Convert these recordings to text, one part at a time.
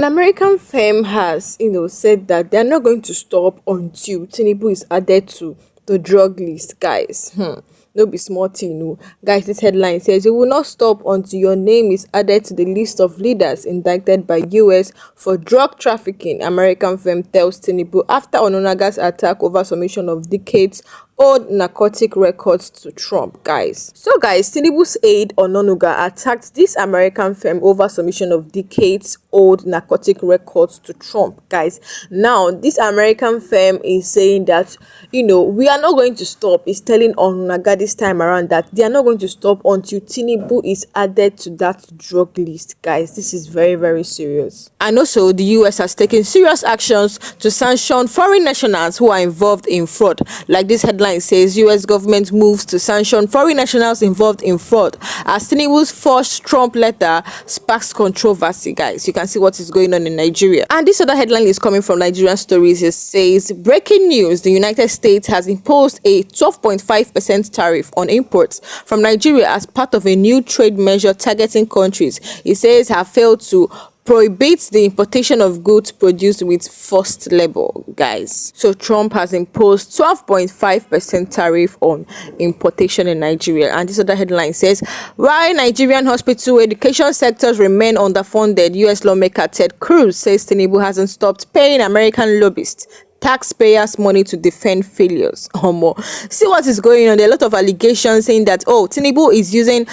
An American firm has, said that they're not going to stop until Tinubu is added to the drug list, guys. No be small thing, no. Guys, this headline says you will not stop until your name is added to the list of leaders indicted by US for drug trafficking, American firm tells Tinubu after Ononaga's attack over submission of decades old narcotic records to Trump, guys. So, guys, Tinubu's aide Ononuga attacked this American firm over submission of decades old narcotic records to Trump, guys. Now, this American firm is saying that, we are not going to stop. It's telling Ononuga this time around that they are not going to stop until Tinubu is added to that drug list, guys. This is very, very serious. And also, the US has taken serious actions to sanction foreign nationals who are involved in fraud. Like this headline says, US government moves to sanction foreign nationals involved in fraud as Tinubu's first Trump letter sparks controversy, guys. You can see what is going on in Nigeria. And this other headline is coming from Nigerian Stories. It says, breaking news, the United States has imposed a 12.5% tariff on imports from Nigeria as part of a new trade measure targeting countries it says have failed to prohibits the importation of goods produced with forced labor, guys. So Trump has imposed 12.5% tariff on importation in Nigeria. And this other headline says, while Nigerian hospital education sectors remain underfunded, US lawmaker Ted Cruz says Tinubu hasn't stopped paying American lobbyists taxpayers money to defend failures. See what is going on. There are a lot of allegations saying that Tinubu is using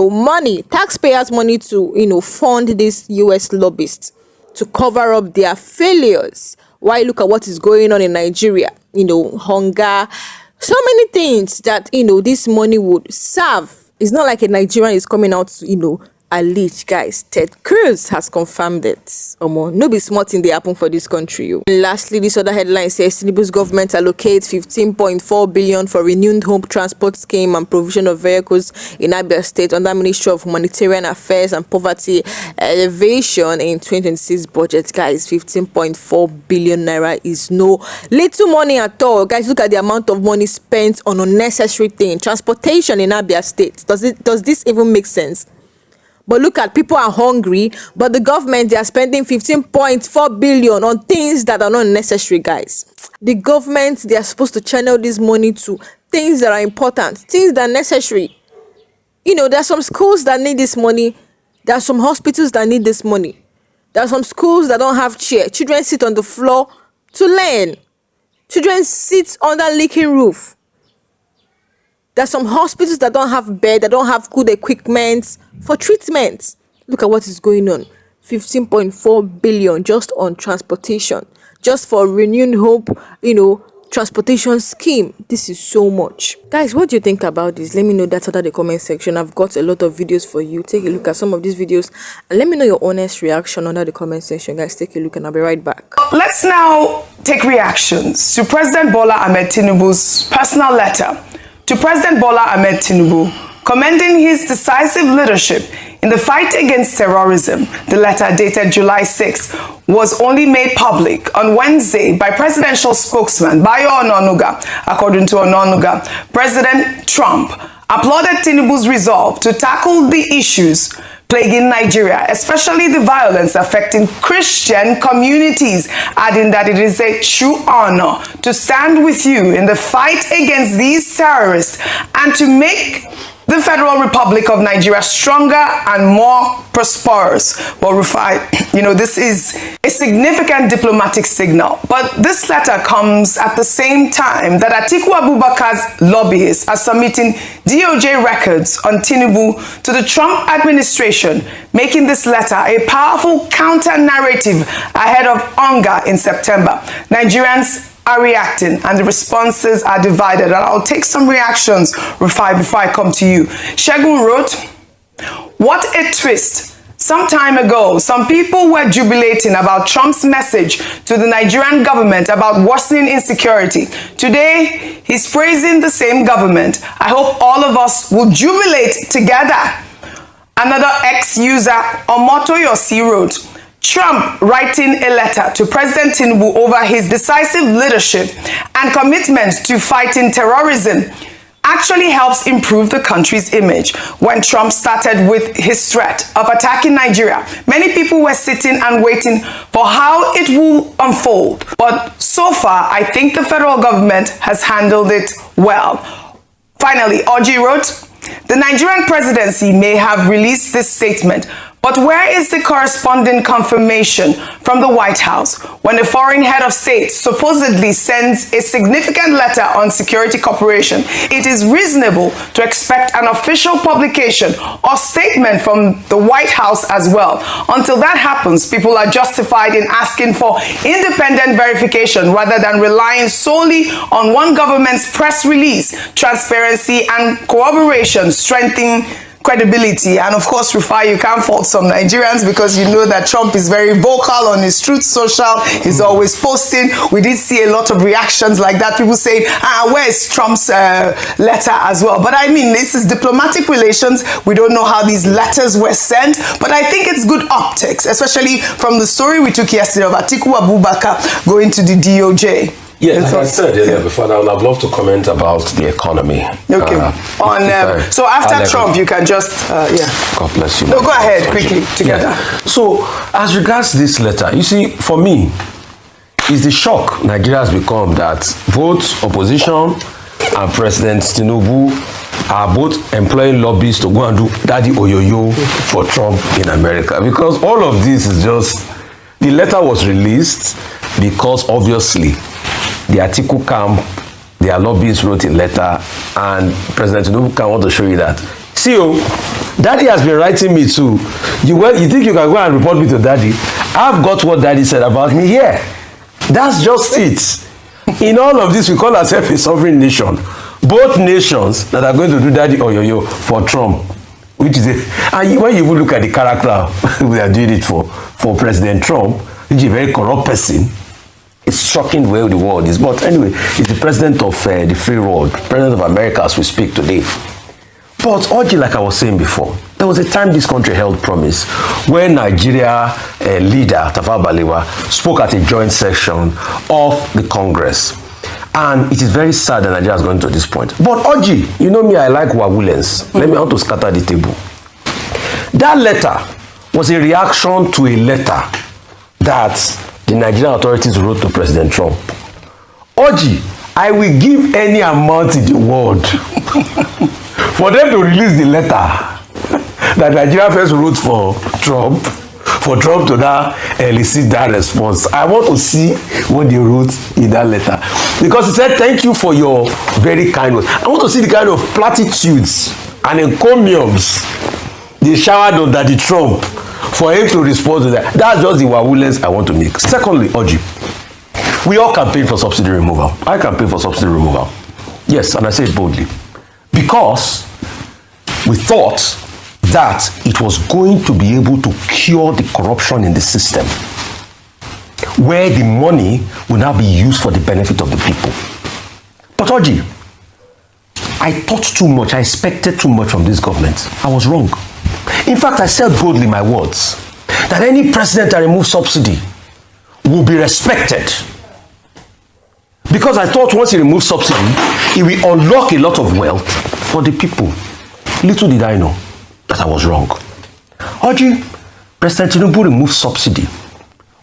money, taxpayers money to fund these US lobbyists to cover up their failures. Why? Look at what is going on in Nigeria. Hunger, so many things that this money would serve. It's not like a Nigerian is coming out to alleged, guys. Ted Cruz has confirmed it. No be smart thing they happen for this country. Lastly, this other headline says Tinubu's government allocates 15.4 billion for renewed home transport scheme and provision of vehicles in Abia State under Ministry of Humanitarian Affairs and Poverty Alleviation in 2026 budget, guys. 15.4 billion naira is no little money at all, guys. Look at the amount of money spent on unnecessary things. Transportation in Abia State. Does this even make sense? But look at, people are hungry, but the government, they are spending 15.4 billion on things that are not necessary, guys. The government, they are supposed to channel this money to things that are important, things that are necessary. There are some schools that need this money. There are some hospitals that need this money. There are some schools that don't have chairs. Children sit on the floor to learn. Children sit under leaking roof. There are some hospitals that don't have bed, that don't have good equipment for treatment. Look at what is going on. 15.4 billion just on transportation, just for renewed hope, transportation scheme. This is so much. Guys, what do you think about this? Let me know that under the comment section. I've got a lot of videos for you. Take a look at some of these videos and let me know your honest reaction under the comment section. Guys, take a look and I'll be right back. Let's now take reactions to President Bola Ahmed Tinubu's personal letter to President Bola Ahmed Tinubu, commending his decisive leadership in the fight against terrorism. The letter, dated July 6, was only made public on Wednesday by presidential spokesman Bayo Ononuga. According to Ononuga, President Trump applauded Tinubu's resolve to tackle the issues plaguing Nigeria, especially the violence affecting Christian communities, adding that it is a true honor to stand with you in the fight against these terrorists and to make the Federal Republic of Nigeria stronger and more prosperous. Well, Rufai, this is a significant diplomatic signal, but this letter comes at the same time that Atiku Abubakar's lobbyists are submitting DOJ records on Tinubu to the Trump administration, making this letter a powerful counter-narrative ahead of hunger in September. Nigerians are reacting and the responses are divided, and I'll take some reactions, Rufai, before I come to you. Shegun wrote, what a twist. Some time ago, some people were jubilating about Trump's message to the Nigerian government about worsening insecurity. Today, he's praising the same government. I hope all of us will jubilate together. Another ex-user, Omotoyosi, wrote, Trump writing a letter to President Tinubu over his decisive leadership and commitment to fighting terrorism actually helps improve the country's image. When Trump started with his threat of attacking Nigeria, many people were sitting and waiting for how it will unfold. But so far, I think the federal government has handled it well. Finally, Oji wrote, the Nigerian presidency may have released this statement, but where is the corresponding confirmation from the White House when a foreign head of state supposedly sends a significant letter on security cooperation? It is reasonable to expect an official publication or statement from the White House as well. Until that happens, people are justified in asking for independent verification rather than relying solely on one government's press release. Transparency and corroboration strengthen credibility. And of course, Rufai, you can't fault some Nigerians because you know that Trump is very vocal on his Truth Social. He's always posting. We did see a lot of reactions like that. People saying, where is Trump's letter as well? But I mean, this is diplomatic relations. We don't know how these letters were sent, but I think it's good optics, especially from the story we took yesterday of Atiku Abubakar going to the DOJ. Yeah, as I said earlier before, I would have loved to comment about the economy. Okay. So after Trump, you can just, God bless you. No, go ahead quickly, together. Yeah. So, as regards this letter, you see, for me, it's the shock Nigeria has become that both opposition and President Tinubu are both employing lobbyists to go and do daddy oyoyo for Trump in America. Because all of this is just, the letter was released because obviously the Atiku camp, their lobbyists wrote a letter, and President Tinubu can want to show you that. See, Daddy has been writing me too. You think you can go and report me to Daddy? I've got what Daddy said about me here. That's just it. In all of this, we call ourselves a sovereign nation. Both nations that are going to do Daddy oyoyo for Trump, which is and when you even look at the character we are doing it for President Trump, which is a very corrupt person. It's shocking where the world is. But anyway, he's the president of the free world, president of America as we speak today. But Oji, like I was saying before, there was a time this country held promise when Nigeria leader Tafawa Balewa spoke at a joint session of the Congress. And it is very sad that Nigeria has gone to this point. But Oji, you know me, I like wawulence. Let me out to scatter the table. That letter was a reaction to a letter that the Nigerian authorities wrote to President Trump. Oji, I will give any amount in the world for them to release the letter that Nigeria first wrote for Trump to now elicit that response. I want to see what they wrote in that letter. Because he said, thank you for your very kind words. I want to see the kind of platitudes and encomiums they showered on Daddy Trump for him to respond to that. That's just the wawulence I want to make. Secondly, Oji, we all campaign for subsidy removal. I campaign for subsidy removal. Yes, and I say it boldly. Because we thought that it was going to be able to cure the corruption in the system, where the money will now be used for the benefit of the people. But Oji, I thought too much. I expected too much from this government. I was wrong. In fact, I said boldly my words that any president that removes subsidy will be respected. Because I thought once he removes subsidy, he will unlock a lot of wealth for the people. Little did I know that I was wrong. Oji, President Tinubu removed subsidy.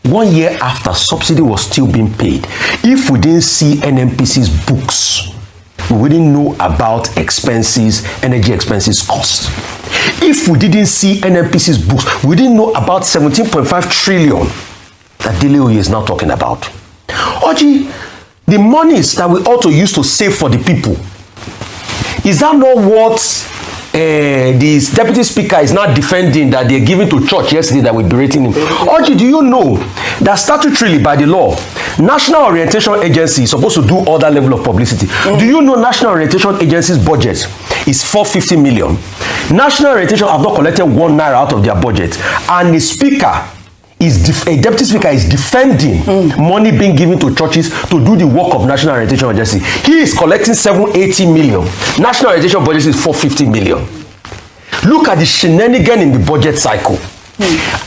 1 year after subsidy was still being paid. If we didn't see NNPC's books, we wouldn't know about expenses, energy expenses cost. If we didn't see NNPC's books, we didn't know about 17.5 trillion that Dele Oye is now talking about. Oji, the monies that we ought to use to save for the people, is that not what the deputy speaker is now defending that they're giving to church yesterday that we're berating him? Oji, do you know that statutorily by the law, National Orientation Agency is supposed to do all that level of publicity? Do you know National Orientation Agency's budget is 450 million? National Orientation have not collected 1 naira out of their budget, and the speaker a deputy speaker is defending money being given to churches to do the work of National Orientation Agency. He is collecting 780 million. National Orientation budget is 450 million. Look at the shenanigan in the budget cycle.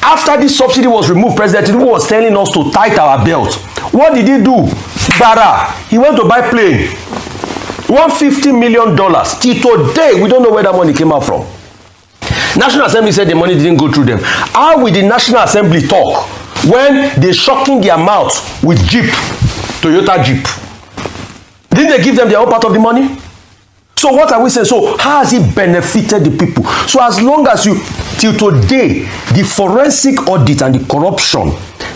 After this subsidy was removed, President Tinubu was telling us to tighten our belt. What did he do? Bara, he went to buy plane. $150 million. Till today, we don't know where that money came out from. National Assembly said the money didn't go through them. How will the National Assembly talk when they're shocking their mouth with Jeep, Toyota Jeep? Didn't they give them their own part of the money? So what are we saying? So how has it benefited the people? So as long as you, till today, the forensic audit and the corruption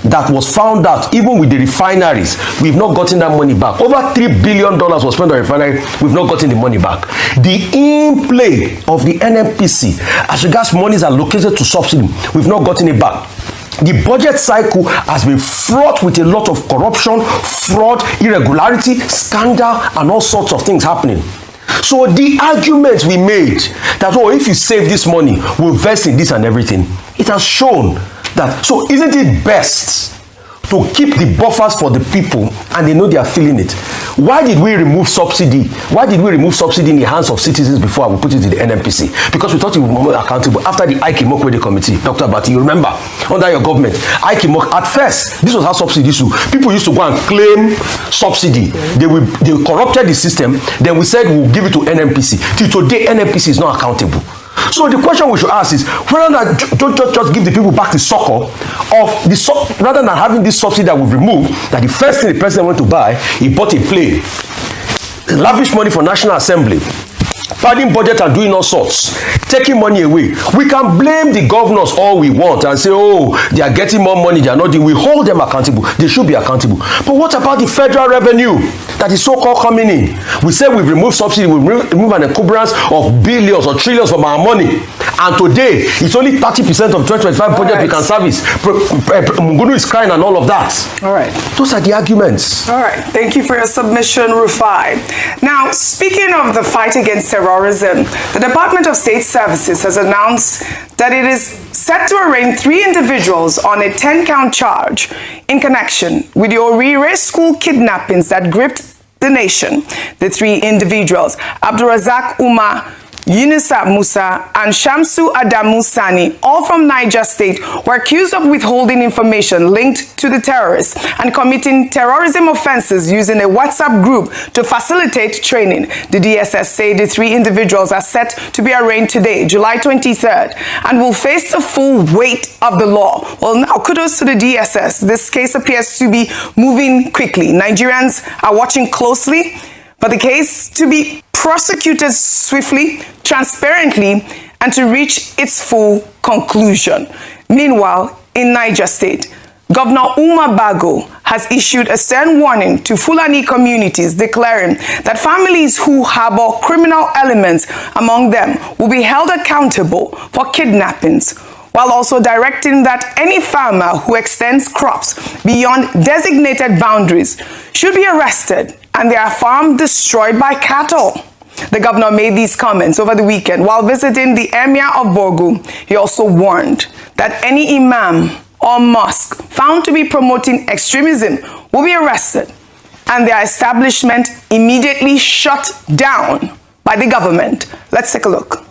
that was found out, even with the refineries, we've not gotten that money back. Over $3 billion was spent on refinery, we've not gotten the money back. The in-play of the NNPC, as regards monies allocated to subsidy, we've not gotten it back. The budget cycle has been fraught with a lot of corruption, fraud, irregularity, scandal, and all sorts of things happening. So the argument we made that, oh, if you save this money, we'll invest in this and everything, it has shown that. So isn't it best to keep the buffers for the people and they know they are feeling it? Why did we remove subsidy? Why did we remove subsidy in the hands of citizens before we put it in the NNPC? Because we thought it would be more accountable. After the Ike Imokwede committee, Dr. Abati, you remember, under your government, Ike Imokwede, at first, this was how subsidy used to. People used to go and claim subsidy. They corrupted the system. Then we said we'll give it to NNPC. Till today, NNPC is not accountable. So the question we should ask is whether that don't just give the people back the succor of the rather than having this subsidy that we've removed, that the first thing the president went to buy, he bought a plane, lavish money for National Assembly, padding budget and doing all sorts, taking money away. We can blame the governors all we want and say, oh, they are getting more money, they are not doing. We hold them accountable. They should be accountable. But what about the federal revenue that is so-called coming in? We say we've removed subsidy, we've removed an encumbrance of billions or trillions from our money. And today, it's only 30% of 2025 budget we can service. Mungunu is crying and all of that. All right. Those are the arguments. All right. Thank you for your submission, Rufai. Now, speaking of the fight against terrorism, the Department of State Services has announced that it is set to arraign 3 individuals on a 10-count charge in connection with the Orire school kidnappings that gripped the nation. The 3 individuals, Abdulrazak Umar, Yunusa Musa, and Shamsu Adamu Sani, all from Niger State, were accused of withholding information linked to the terrorists and committing terrorism offenses using a WhatsApp group to facilitate training. The DSS say the 3 individuals are set to be arraigned today, July 23rd, and will face the full weight of the law. Well, now, kudos to the DSS. This case appears to be moving quickly. Nigerians are watching closely for the case to be prosecuted swiftly, transparently, and to reach its full conclusion. Meanwhile, in Niger State, Governor Umar Bago has issued a stern warning to Fulani communities, declaring that families who harbor criminal elements among them will be held accountable for kidnappings, while also directing that any farmer who extends crops beyond designated boundaries should be arrested and their farm destroyed by cattle. The governor made these comments over the weekend while visiting the Emir of Borgu. He also warned that any imam or mosque found to be promoting extremism will be arrested and their establishment immediately shut down by the government. Let's take a look.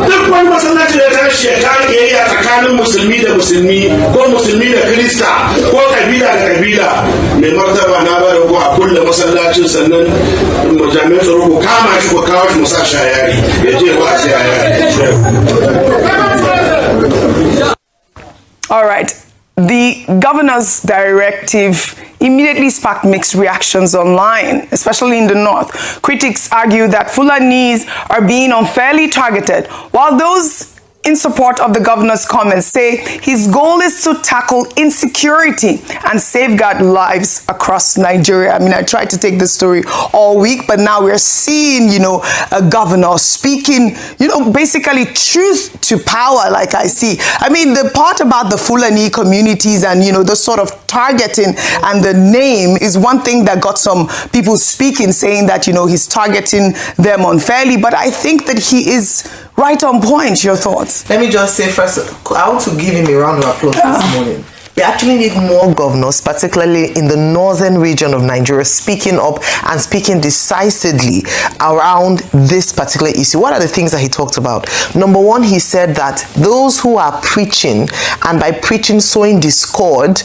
duk wani masallaci da ta shekara kiyayya tsakanin musulmi da musulmi ko musulmi da kirista ko kabila da kabila mai martaba na bada ko a kulle masallacin sannan jami'an tsaro ko kama shi ko kawo shi musa shayari ya je ba shi All right. The governor's directive immediately sparked mixed reactions online, especially in the north. Critics argue that Fulanis are being unfairly targeted, while those in support of the governor's comments say his goal is to tackle insecurity and safeguard lives across Nigeria. I mean, I tried to take this story all week, but now we're seeing, a governor speaking, basically truth to power, like I see. I mean, the part about the Fulani communities and, the sort of targeting and the name is one thing that got some people speaking, saying that, he's targeting them unfairly. But I think that he is right on point. Your thoughts? Let me just say first, I want to give him a round of applause this morning, We actually need more governors, particularly in the northern region of Nigeria, speaking up and speaking decisively around this particular issue. What are the things that he talked about? Number one, he said that those who are preaching, and by preaching sowing discord,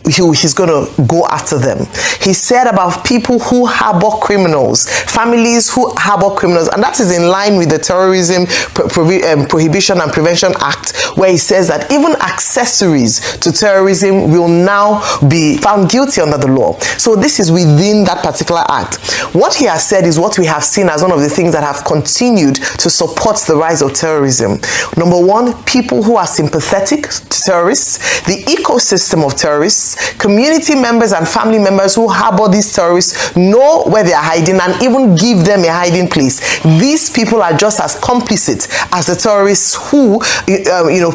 he's going to go after them. He said about people who harbor criminals, families who harbor criminals, and that is in line with the Terrorism Prohibition and Prevention Act, where he says that even accessories to terrorism will now be found guilty under the law. So this is within that particular act. What he has said is what we have seen as one of the things that have continued to support the rise of terrorism. Number one, people who are sympathetic to terrorists, the ecosystem of terrorists, community members and family members who harbor these terrorists know where they are hiding and even give them a hiding place. These people are just as complicit as the terrorists who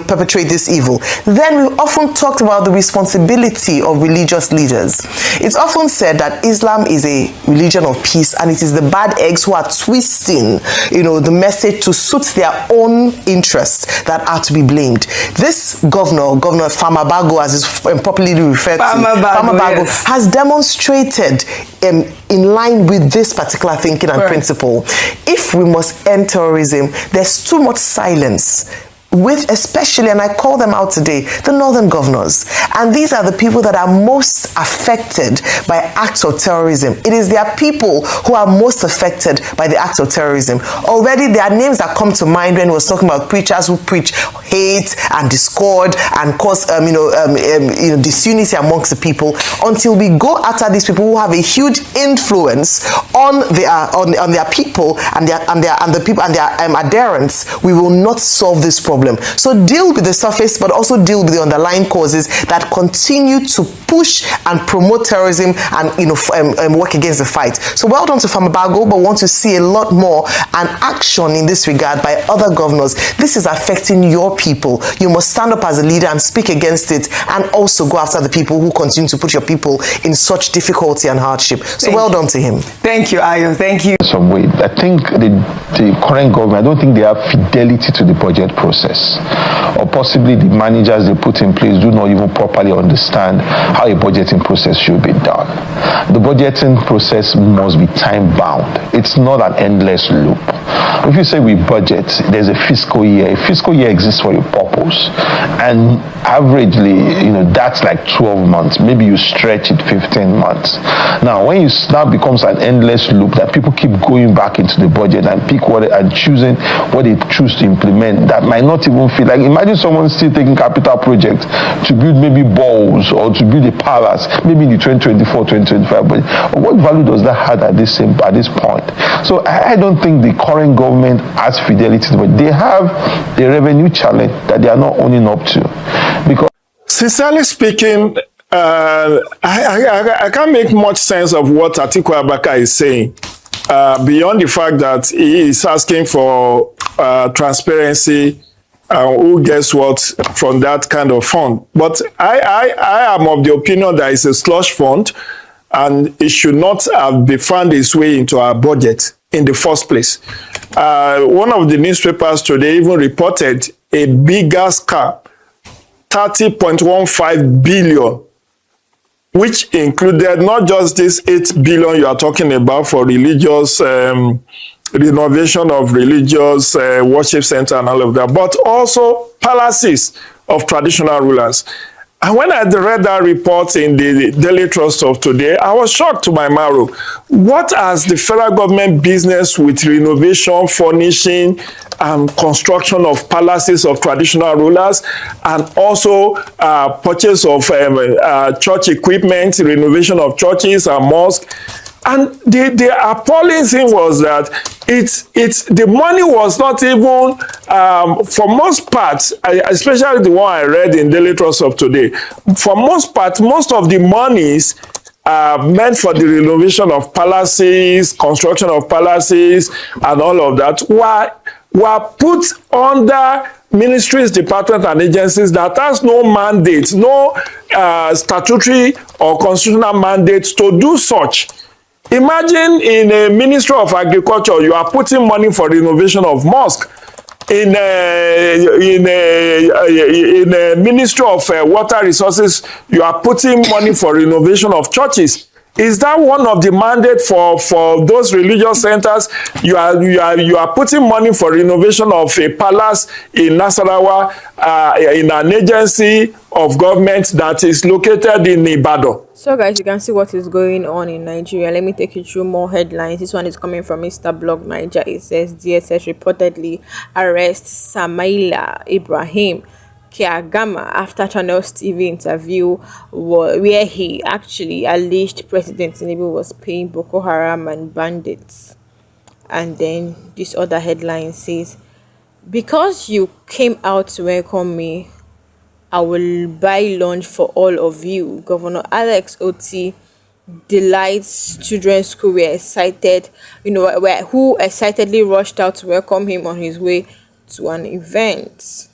perpetrate this evil. Then we often talked about the responsibility of religious leaders. It's often said that Islam is a religion of peace, and it is the bad eggs who are twisting the message to suit their own interests that are to be blamed. This Governor Famabago, as is properly referred to, Famabago, yes, has demonstrated in line with this particular thinking and principle. If we must end terrorism, there's too much silence with, especially, and I call them out today, the northern governors. And these are the people that are most affected by acts of terrorism. It is their people who are most affected by the acts of terrorism. Already there are names that come to mind when we was talking about preachers who preach hate and discord and cause disunity amongst the people, until we go after these people who have a huge influence on their people and their adherents. We will not solve this problem. So deal with the surface, but also deal with the underlying causes that continue to push and promote terrorism and work against the fight. So well done to Famabago, but want to see a lot more and action in this regard by other governors. This is affecting your people. You must stand up as a leader and speak against it, and also go after the people who continue to put your people in such difficulty and hardship. So well done to him. Thank you, Ayo. Thank you. Some way, I think the current government, I don't think they have fidelity to the budget process, or possibly the managers they put in place do not even properly understand how a budgeting process should be done. The budgeting process must be time bound. It's not an endless loop. If you say we budget, there's a fiscal year. A fiscal year exists for a purpose, and averagely, that's like 12 months. Maybe you stretch it 15 months. Now, when that becomes an endless loop that people keep going back into the budget and choosing what they choose to implement, that might not even feel like. Imagine someone still taking capital projects to build maybe balls or to build a palace, maybe in the 2024-2025 budget. What value does that have at this point? So I don't think the current government has fidelity, but they have a revenue challenge that they are not owning up to. Because sincerely speaking, I can't make much sense of what Atiku Abubakar is saying, beyond the fact that he is asking for transparency, who gets what from that kind of fund. But I am of the opinion that it's a slush fund, and it should not have found its way into our budget in the first place. One of the newspapers today even reported a bigger scam, 30.15 billion, which included not just this 8 billion you are talking about for religious renovation of religious worship center and all of that, but also palaces of traditional rulers. And when I read that report in the Daily Trust of today, I was shocked to my marrow. What has the federal government business with renovation, furnishing, and construction of palaces of traditional rulers, and also purchase of church equipment, renovation of churches and mosques? And the appalling thing was that the money was not even, for most parts, especially the one I read in Daily Trust of today, for most part, most of the monies meant for the renovation of palaces, construction of palaces, and all of that were put under ministries, departments, and agencies that has no mandate, no statutory or constitutional mandate to do such. Imagine in a Ministry of Agriculture, you are putting money for renovation of mosque. in a Ministry of Water Resources, you are putting money for renovation of churches. Is that one of the mandate for those religious centers? You are putting money for renovation of a palace in Nasarawa, in an agency of government that is located in Ibadan. So guys, you can see what is going on in Nigeria. Let me take you through more headlines. This one is coming from Mr. Blog Niger. It says DSS reportedly arrests Samaila Ibrahim Kiagama after Channels TV interview where he actually alleged President Tinubu was paying Boko Haram and bandits. And then this other headline says, because you came out to welcome me, I will buy lunch for all of you. Governor Alex Oti Delight's Children's School were excited, who excitedly rushed out to welcome him on his way to an event.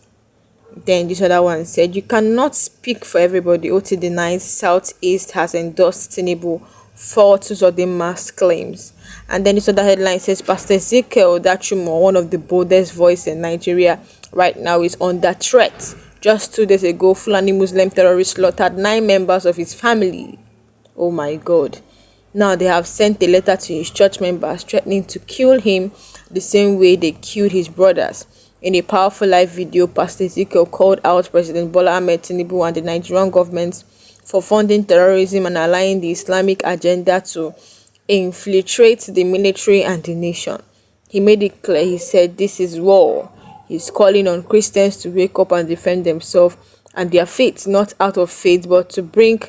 Then this other one said, you cannot speak for everybody. Oti denies Southeast has endorsed Tinubu for the mass claims. And then this other headline says, Pastor Ezekiel Dachumo, one of the boldest voices in Nigeria right now, is under threat. Just 2 days ago, Fulani Muslim terrorists slaughtered 9 members of his family. Oh my God. Now they have sent a letter to his church members threatening to kill him the same way they killed his brothers. In a powerful live video, Pastor Ezekiel called out President Bola Ahmed Tinubu and the Nigerian government for funding terrorism and allowing the Islamic agenda to infiltrate the military and the nation. He made it clear, he said, this is war. He's calling on Christians to wake up and defend themselves and their faith, not out of faith, but to bring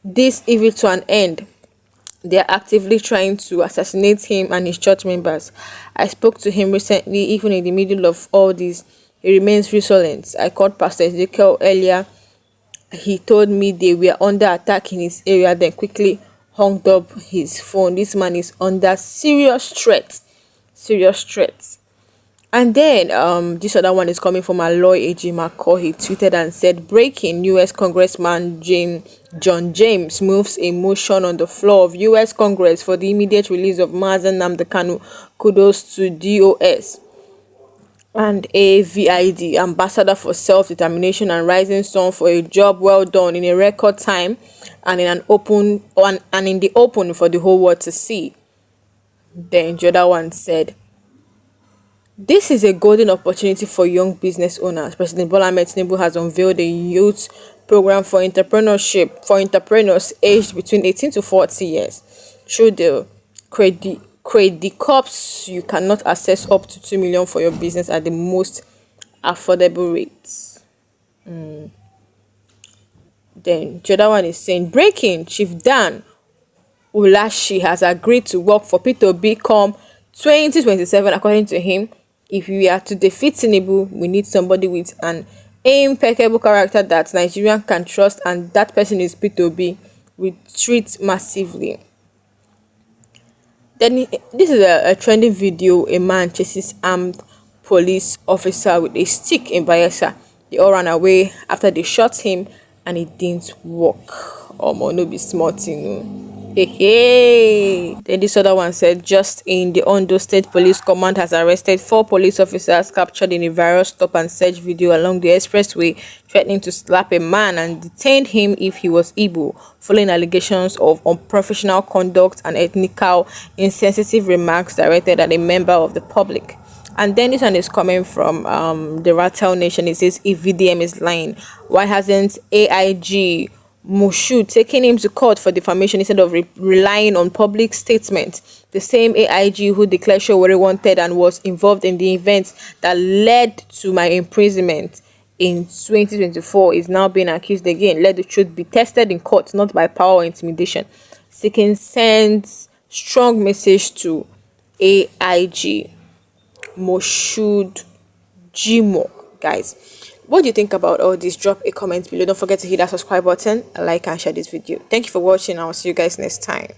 this evil to an end. They are actively trying to assassinate him and his church members. I spoke to him recently, even in the middle of all this, he remains resolute. I called Pastor Ezekiel earlier. He told me they were under attack in his area, then quickly hung up his phone. This man is under serious threat. Serious threats. And then this other one is coming from Aloy Ejimako. He tweeted and said, breaking, U.S. Congressman John James moves a motion on the floor of U.S. Congress for the immediate release of Mazen Nnamdi Kanu. Kudos to DOS. And AVID, Ambassador for Self-Determination and Rising Sun, for a job well done in a record time and in the open for the whole world to see. Then the other one said, this is a golden opportunity for young business owners. President Bola Ahmed Tinubu has unveiled a youth program for entrepreneurship for entrepreneurs aged between 18 to 40 years. Through the credit corps, you cannot access up to 2 million for your business at the most affordable rates. Then the other one is saying, breaking, Chief Dan Ulashi has agreed to work for P2B come 2027. According to him, if we are to defeat Tinubu, we need somebody with an impeccable character that Nigerian can trust, and that person is P2B. We treat massively. Then this is a trending video. A man chases armed police officer with a stick in Bayelsa. They all ran away after they shot him and it didn't work. No be smart, Hey. Then this other one said, just in, the Ondo State Police Command has arrested 4 police officers captured in a viral stop and search video along the expressway, threatening to slap a man, and detained him if he was Igbo, following allegations of unprofessional conduct and ethnical insensitive remarks directed at a member of the public. And then this one is coming from the Rattle Nation. It says, if VDM is lying, why hasn't AIG Moshood taking him to court for defamation instead of relying on public statements? The same AIG who declared Showore wanted and was involved in the events that led to my imprisonment in 2024 is now being accused again. Let the truth be tested in court, not by power or intimidation. Seeking sends strong message to AIG Moshood Jimo. Guys, what do you think about all this? Drop a comment below. Don't forget to hit that subscribe button, like and share this video. Thank you for watching. I'll see you guys next time.